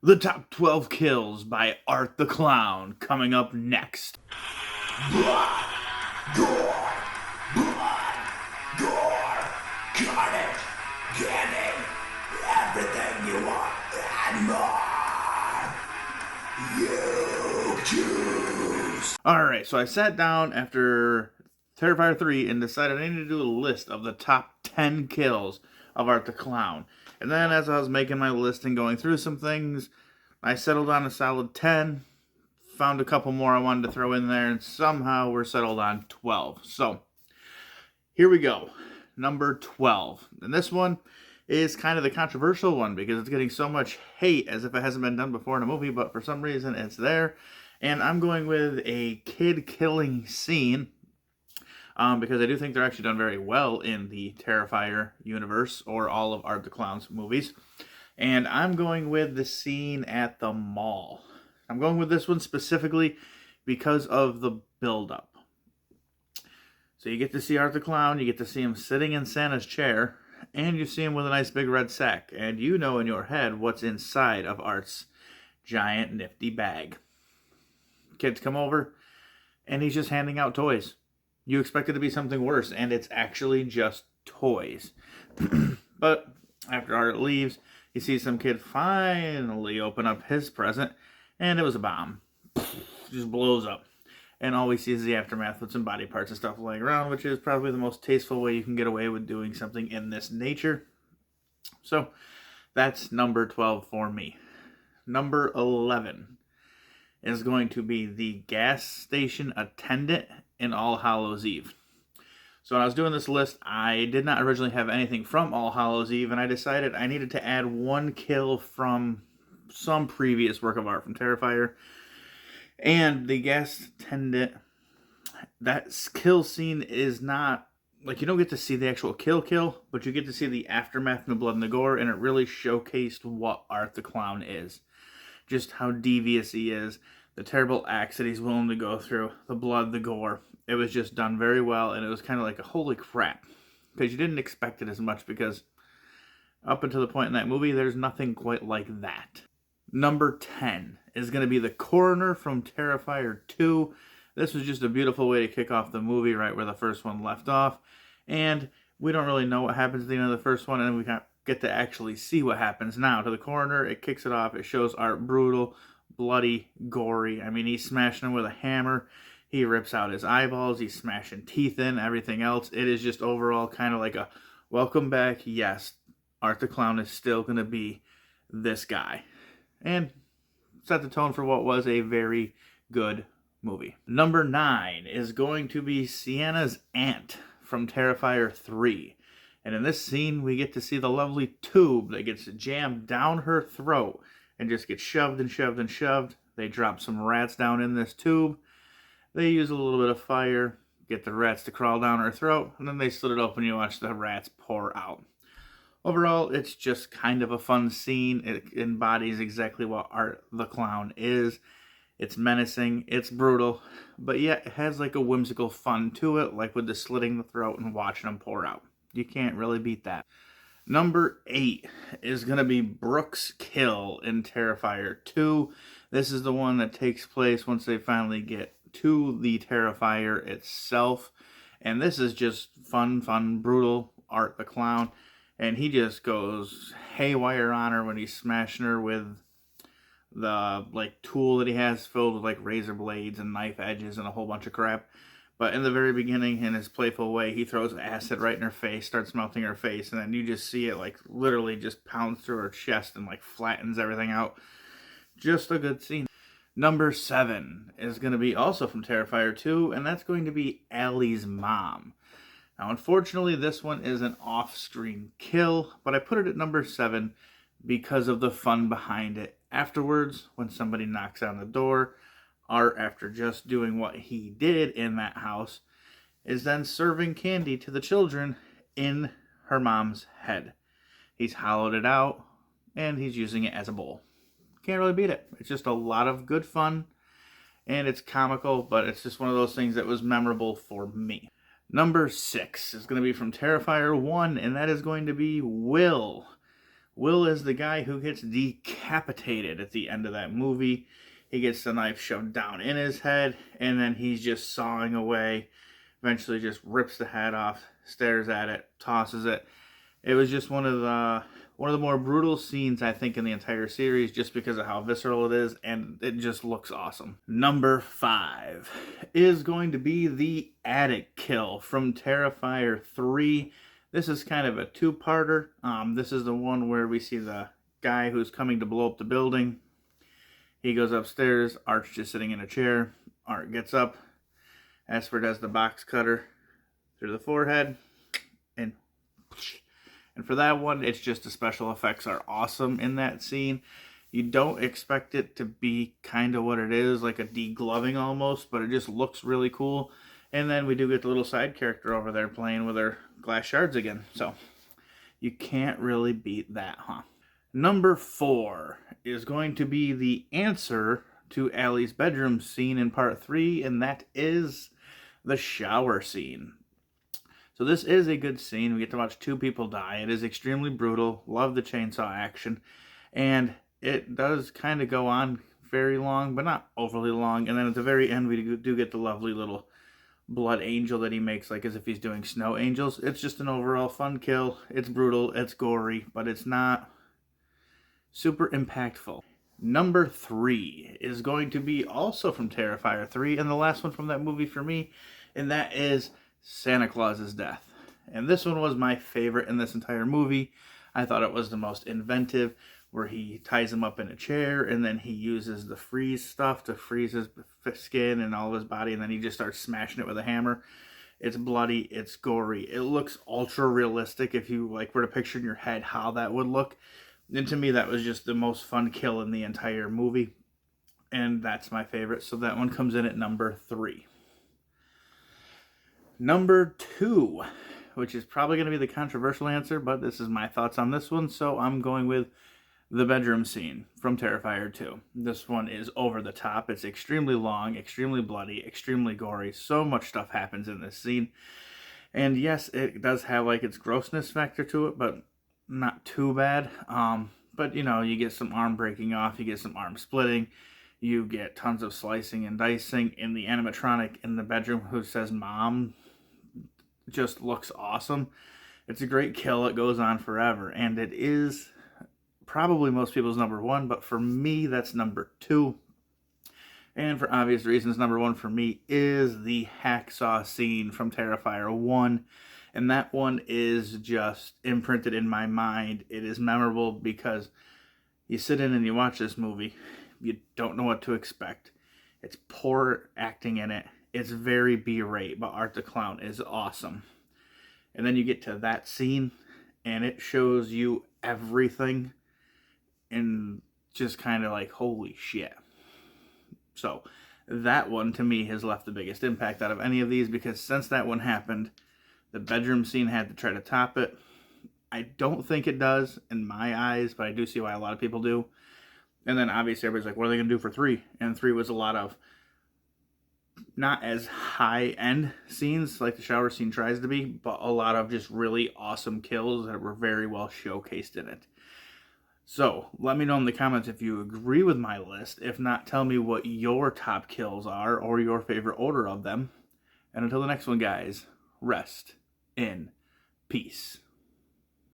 The top 12 kills by Art the Clown coming up next. Blood, gore, blood, gore, carnage, candy, everything you want and more. You choose. Alright, so I sat down after Terrifier 3 and decided I needed to do a list of the top 10 kills of Art the Clown. And then as I was making my list and going through some things, I settled on a solid 10, found a couple more I wanted to throw in there, and somehow we're settled on 12. So, here we go. Number 12. And this one is kind of the controversial one because it's getting so much hate as if it hasn't been done before in a movie, but for some reason it's there. And I'm going with a kid killing scene because I do think they're actually done very well in the Terrifier universe or all of Art the Clown's movies. And I'm going with the scene at the mall. I'm going with this one specifically because of the build-up. So you get to see Art the Clown, you get to see him sitting in Santa's chair, and you see him with a nice big red sack. And you know in your head what's inside of Art's giant nifty bag. Kids come over, and he's just handing out toys. You expect it to be something worse, and it's actually just toys. But after Art leaves, you see some kid finally open up his present, and it was a bomb. Just blows up. And all we see is the aftermath with some body parts and stuff laying around, which is probably the most tasteful way you can get away with doing something in this nature. So, that's number 12 for me. Number 11 is going to be the gas station attendant in All Hallows Eve. So when I was doing this list, I did not originally have anything from All Hallows Eve, and I decided I needed to add one kill from some previous work of art from Terrifier. And the gas attendant, that kill scene is not, like, you don't get to see the actual kill, but you get to see the aftermath and the blood and the gore, and it really showcased what Art the Clown is. Just how devious he is, the terrible acts that he's willing to go through, the blood, the gore. It was just done very well, and it was kind of like a holy crap. Because you didn't expect it as much, because up until the point in that movie, there's nothing quite like that. Number 10 is going to be the coroner from Terrifier 2. This was just a beautiful way to kick off the movie right where the first one left off. And we don't really know what happens at the end of the first one, and we get to actually see what happens now. To the coroner, it kicks it off. It shows Art brutal, bloody, gory. I mean, he's smashing him with a hammer. He rips out his eyeballs. He's smashing teeth in, everything else. It is just overall kind of like a welcome back. Yes, Art the Clown is still going to be this guy. And set the tone for what was a very good movie. Number 9 is going to be Sienna's aunt from Terrifier 3. And in this scene, we get to see the lovely tube that gets jammed down her throat and just gets shoved and shoved and shoved. They drop some rats down in this tube. They use a little bit of fire, get the rats to crawl down her throat, and then they slit it open and you watch the rats pour out. Overall, it's just kind of a fun scene. It embodies exactly what Art the Clown is. It's menacing, it's brutal, but yet it has like a whimsical fun to it, like with the slitting the throat and watching them pour out. You can't really beat that. Number 8 is going to be Brooke's kill in Terrifier 2. This is the one that takes place once they finally get to the Terrifier itself. And this is just fun, brutal Art the Clown. And he just goes haywire on her when he's smashing her with the tool that he has filled with razor blades and knife edges and a whole bunch of crap. But in the very beginning, in his playful way, he throws acid right in her face, starts melting her face, and then you just see it literally just pounds through her chest and flattens everything out. Just a good scene. Number 7 is going to be also from Terrifier 2, and that's going to be Allie's mom. Now, unfortunately, this one is an off-screen kill, but I put it at number 7 because of the fun behind it. Afterwards, when somebody knocks on the door, Art, after just doing what he did in that house, is then serving candy to the children in her mom's head. He's hollowed it out, and he's using it as a bowl. Can't really beat it. It's just a lot of good fun, and it's comical, but it's just one of those things that was memorable for me. Number 6 is going to be from Terrifier 1, and that is going to be Will. Will is the guy who gets decapitated at the end of that movie. He gets the knife shoved down in his head, and then he's just sawing away. Eventually just rips the head off, stares at it, tosses it. It was just one of the more brutal scenes, I think, in the entire series, just because of how visceral it is, and it just looks awesome. Number 5 is going to be the attic kill from Terrifier 3. This is kind of a two-parter. This is the one where we see the guy who's coming to blow up the building. He goes upstairs. Art's just sitting in a chair. Art gets up. Asford has the box cutter through the forehead, and for that one, it's just the special effects are awesome in that scene. You don't expect it to be kind of what it is, like a degloving almost, but it just looks really cool. And then we do get the little side character over there playing with her glass shards again. So you can't really beat that, huh? Number 4 is going to be the answer to Allie's bedroom scene in part 3, and that is the shower scene. So this is a good scene. We get to watch 2 people die. It is extremely brutal. Love the chainsaw action. And it does kind of go on very long, but not overly long. And then at the very end, we do get the lovely little blood angel that he makes, like as if he's doing snow angels. It's just an overall fun kill. It's brutal. It's gory, but it's not super impactful. Number 3 is going to be also from Terrifier 3, and the last one from that movie for me, and that is Santa Claus's death. And this one was my favorite in this entire movie. I thought it was the most inventive, where he ties him up in a chair, and then he uses the freeze stuff to freeze his skin and all of his body, and then he just starts smashing it with a hammer. It's bloody, it's gory, it looks ultra realistic if you like were to picture in your head how that would look. And to me, that was just the most fun kill in the entire movie, and that's my favorite. So that one comes in at number 3. Number 2, which is probably going to be the controversial answer, but this is my thoughts on this one, so I'm going with the bedroom scene from Terrifier 2. This one is over the top. It's extremely long, extremely bloody, extremely gory. So much stuff happens in this scene. And yes, it does have like its grossness factor to it, but not too bad. But you know, you get some arm breaking off, you get some arm splitting, you get tons of slicing and dicing, and the animatronic in the bedroom who says "Mom" just looks awesome. It's a great kill. It goes on forever, and it is probably most people's number 1, but for me, that's number 2. And for obvious reasons, number 1 for me is the hacksaw scene from Terrifier 1. And that one is just imprinted in my mind. It is memorable because you sit in and you watch this movie, you don't know what to expect. It's poor acting in it. It's very B-rate, but Art the Clown is awesome. And then you get to that scene, and it shows you everything, and just kind of like, holy shit. So that one, to me, has left the biggest impact out of any of these, because since that one happened, the bedroom scene had to try to top it. I don't think it does, in my eyes, but I do see why a lot of people do. And then obviously everybody's like, what are they going to do for 3? And 3 was a lot of not as high-end scenes like the shower scene tries to be, but a lot of just really awesome kills that were very well showcased in it. So, let me know in the comments if you agree with my list. If not, tell me what your top kills are or your favorite order of them. And until the next one, guys, rest in peace.